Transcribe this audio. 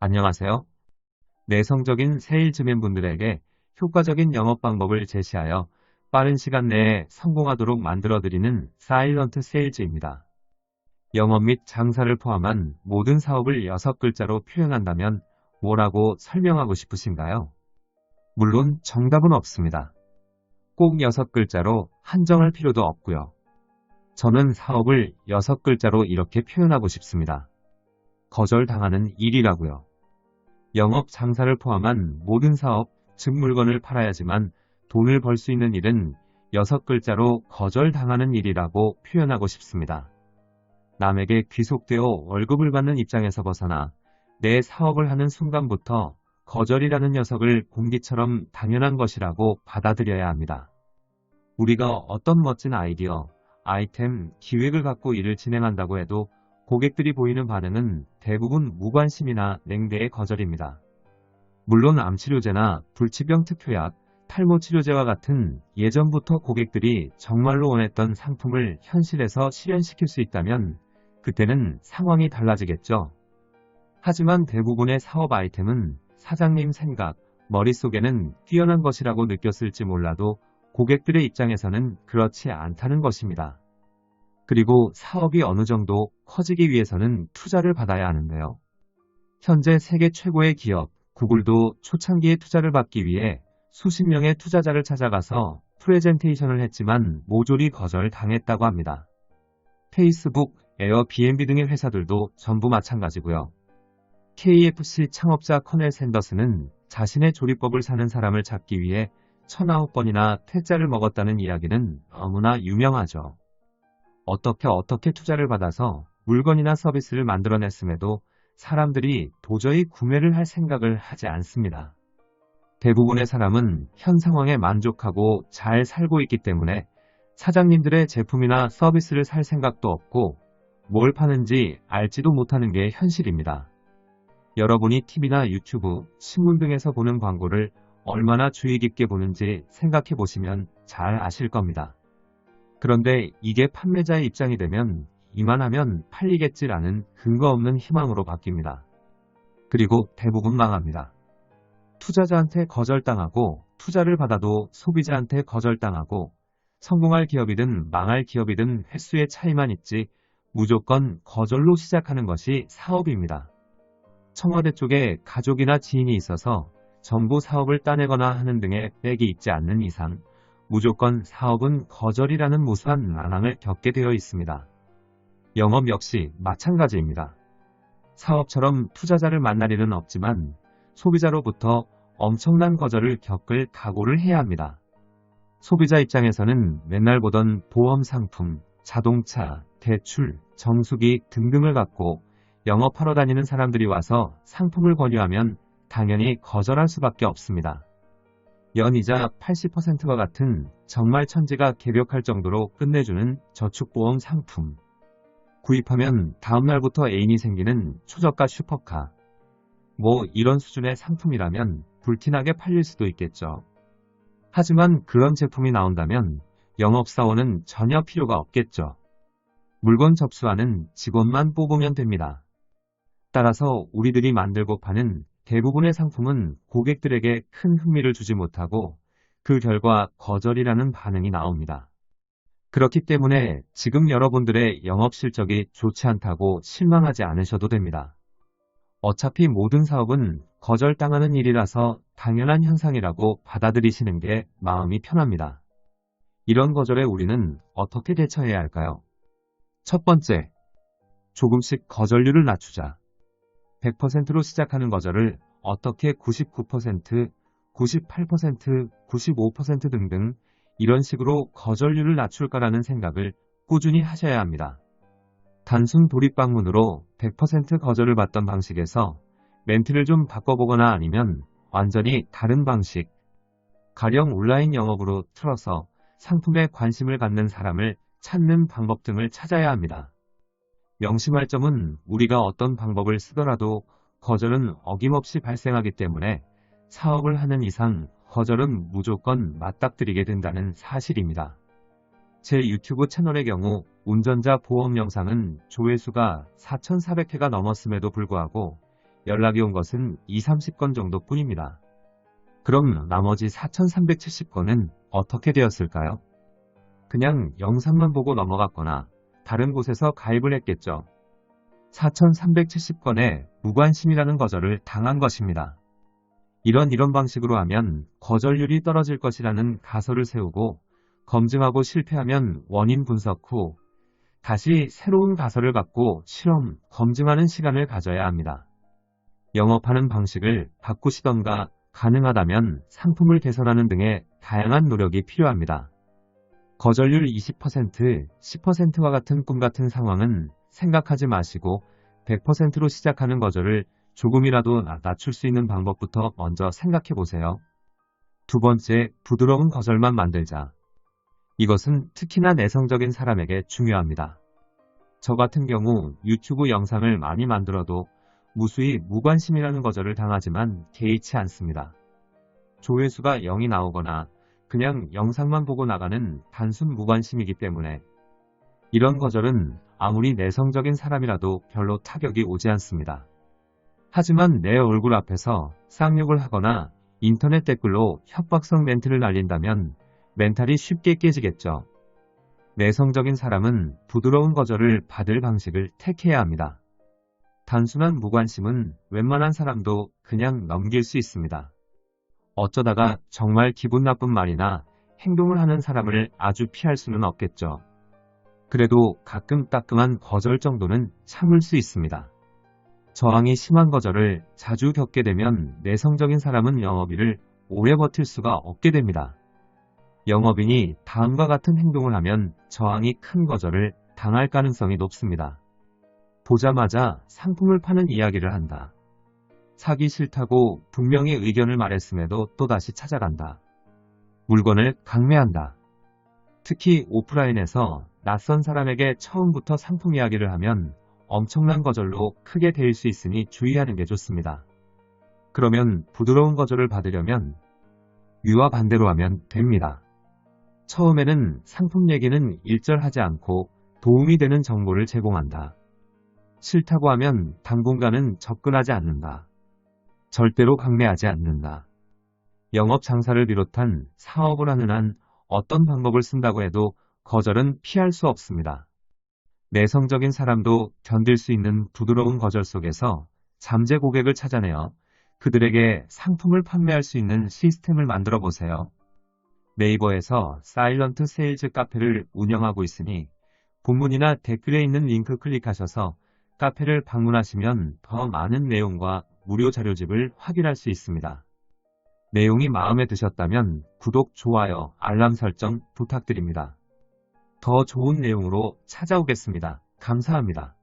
안녕하세요. 내성적인 세일즈맨분들에게 효과적인 영업 방법을 제시하여 빠른 시간 내에 성공하도록 만들어드리는 사일런트 세일즈입니다. 영업 및 장사를 포함한 모든 사업을 6글자로 표현한다면 뭐라고 설명하고 싶으신가요? 물론 정답은 없습니다. 꼭 6글자로 한정할 필요도 없고요. 저는 사업을 6글자로 이렇게 표현하고 싶습니다. 거절당하는 일이라고요. 영업, 장사를 포함한 모든 사업, 즉 물건을 팔아야지만 돈을 벌 수 있는 일은 6글자로 거절당하는 일이라고 표현하고 싶습니다. 남에게 귀속되어 월급을 받는 입장에서 벗어나 내 사업을 하는 순간부터 거절이라는 녀석을 공기처럼 당연한 것이라고 받아들여야 합니다. 우리가 어떤 멋진 아이디어, 아이템, 기획을 갖고 일을 진행한다고 해도 고객들이 보이는 반응은 대부분 무관심이나 냉대의 거절입니다. 물론 암치료제나 불치병 특효약, 탈모치료제와 같은 예전부터 고객들이 정말로 원했던 상품을 현실에서 실현시킬 수 있다면 그때는 상황이 달라지겠죠. 하지만 대부분의 사업 아이템은 사장님 생각, 머릿속에는 뛰어난 것이라고 느꼈을지 몰라도 고객들의 입장에서는 그렇지 않다는 것입니다. 그리고 사업이 어느 정도 커지기 위해서는 투자를 받아야 하는데요. 현재 세계 최고의 기업, 구글도 초창기에 투자를 받기 위해 수십 명의 투자자를 찾아가서 프레젠테이션을 했지만 모조리 거절당했다고 합니다. 페이스북, 에어비앤비 등의 회사들도 전부 마찬가지고요. KFC 창업자 커넬 샌더스는 자신의 조리법을 사는 사람을 찾기 위해 1009번이나 퇴짜를 먹었다는 이야기는 너무나 유명하죠. 어떻게 투자를 받아서 물건이나 서비스를 만들어냈음에도 사람들이 도저히 구매를 할 생각을 하지 않습니다. 대부분의 사람은 현 상황에 만족하고 잘 살고 있기 때문에 사장님들의 제품이나 서비스를 살 생각도 없고 뭘 파는지 알지도 못하는 게 현실입니다. 여러분이 TV나 유튜브, 신문 등에서 보는 광고를 얼마나 주의 깊게 보는지 생각해 보시면 잘 아실 겁니다. 그런데 이게 판매자의 입장이 되면 이만하면 팔리겠지라는 근거 없는 희망으로 바뀝니다. 그리고 대부분 망합니다. 투자자한테 거절당하고 투자를 받아도 소비자한테 거절당하고 성공할 기업이든 망할 기업이든 횟수의 차이만 있지 무조건 거절로 시작하는 것이 사업입니다. 청와대 쪽에 가족이나 지인이 있어서 정부 사업을 따내거나 하는 등의 백이 있지 않는 이상 무조건 사업은 거절이라는 무수한 난항을 겪게 되어 있습니다. 영업 역시 마찬가지입니다. 사업처럼 투자자를 만날 일은 없지만 소비자로부터 엄청난 거절을 겪을 각오를 해야 합니다. 소비자 입장에서는 맨날 보던 보험 상품, 자동차, 대출, 정수기 등등을 갖고 영업하러 다니는 사람들이 와서 상품을 권유하면 당연히 거절할 수밖에 없습니다. 연이자 80%와 같은 정말 천지가 개벽할 정도로 끝내주는 저축보험 상품. 구입하면 다음날부터 애인이 생기는 초저가 슈퍼카. 뭐 이런 수준의 상품이라면 불티나게 팔릴 수도 있겠죠. 하지만 그런 제품이 나온다면 영업사원은 전혀 필요가 없겠죠. 물건 접수하는 직원만 뽑으면 됩니다. 따라서 우리들이 만들고 파는 대부분의 상품은 고객들에게 큰 흥미를 주지 못하고 그 결과 거절이라는 반응이 나옵니다. 그렇기 때문에 지금 여러분들의 영업 실적이 좋지 않다고 실망하지 않으셔도 됩니다. 어차피 모든 사업은 거절당하는 일이라서 당연한 현상이라고 받아들이시는 게 마음이 편합니다. 이런 거절에 우리는 어떻게 대처해야 할까요? 첫 번째, 조금씩 거절률을 낮추자. 100%로 시작하는 거절을 어떻게 99%, 98%, 95% 등등 이런 식으로 거절률을 낮출까라는 생각을 꾸준히 하셔야 합니다. 단순 도립방문으로 100% 거절을 받던 방식에서 멘트를 좀 바꿔보거나 아니면 완전히 다른 방식, 가령 온라인 영업으로 틀어서 상품에 관심을 갖는 사람을 찾는 방법 등을 찾아야 합니다. 명심할 점은 우리가 어떤 방법을 쓰더라도 거절은 어김없이 발생하기 때문에 사업을 하는 이상 거절은 무조건 맞닥뜨리게 된다는 사실입니다. 제 유튜브 채널의 경우 운전자 보험 영상은 조회수가 4,400회가 넘었음에도 불구하고 연락이 온 것은 20-30건 정도뿐입니다. 그럼 나머지 4,370건은 어떻게 되었을까요? 그냥 영상만 보고 넘어갔거나 다른 곳에서 가입을 했겠죠. 4,370건의 무관심이라는 거절을 당한 것입니다. 이런 방식으로 하면 거절률이 떨어질 것이라는 가설을 세우고 검증하고 실패하면 원인 분석 후 다시 새로운 가설을 갖고 실험, 검증하는 시간을 가져야 합니다. 영업하는 방식을 바꾸시던가 가능하다면 상품을 개선하는 등의 다양한 노력이 필요합니다. 거절률 20%, 10%와 같은 꿈 같은 상황은 생각하지 마시고 100%로 시작하는 거절을 조금이라도 낮출 수 있는 방법부터 먼저 생각해 보세요. 두 번째, 부드러운 거절만 만들자. 이것은 특히나 내성적인 사람에게 중요합니다. 저 같은 경우 유튜브 영상을 많이 만들어도 무수히 무관심이라는 거절을 당하지만 개의치 않습니다. 조회수가 0이 나오거나 그냥 영상만 보고 나가는 단순 무관심이기 때문에 이런 거절은 아무리 내성적인 사람이라도 별로 타격이 오지 않습니다. 하지만 내 얼굴 앞에서 쌍욕을 하거나 인터넷 댓글로 협박성 멘트를 날린다면 멘탈이 쉽게 깨지겠죠. 내성적인 사람은 부드러운 거절을 받을 방식을 택해야 합니다. 단순한 무관심은 웬만한 사람도 그냥 넘길 수 있습니다. 어쩌다가 정말 기분 나쁜 말이나 행동을 하는 사람을 아주 피할 수는 없겠죠. 그래도 가끔 따끔한 거절 정도는 참을 수 있습니다. 저항이 심한 거절을 자주 겪게 되면 내성적인 사람은 영업일을 오래 버틸 수가 없게 됩니다. 영업인이 다음과 같은 행동을 하면 저항이 큰 거절을 당할 가능성이 높습니다. 보자마자 상품을 파는 이야기를 한다. 사기 싫다고 분명히 의견을 말했음에도 또다시 찾아간다. 물건을 강매한다. 특히 오프라인에서 낯선 사람에게 처음부터 상품 이야기를 하면 엄청난 거절로 크게 데일 수 있으니 주의하는 게 좋습니다. 그러면 부드러운 거절을 받으려면 위와 반대로 하면 됩니다. 처음에는 상품 얘기는 일절하지 않고 도움이 되는 정보를 제공한다. 싫다고 하면 당분간은 접근하지 않는다. 절대로 강매하지 않는다. 영업 장사를 비롯한 사업을 하는 한 어떤 방법을 쓴다고 해도 거절은 피할 수 없습니다. 내성적인 사람도 견딜 수 있는 부드러운 거절 속에서 잠재 고객을 찾아내어 그들에게 상품을 판매할 수 있는 시스템을 만들어 보세요. 네이버에서 사일런트 세일즈 카페를 운영하고 있으니 본문이나 댓글에 있는 링크 클릭하셔서 카페를 방문하시면 더 많은 내용과 무료 자료집을 확인할 수 있습니다. 내용이 마음에 드셨다면 구독, 좋아요, 알람 설정 부탁드립니다. 더 좋은 내용으로 찾아오겠습니다. 감사합니다.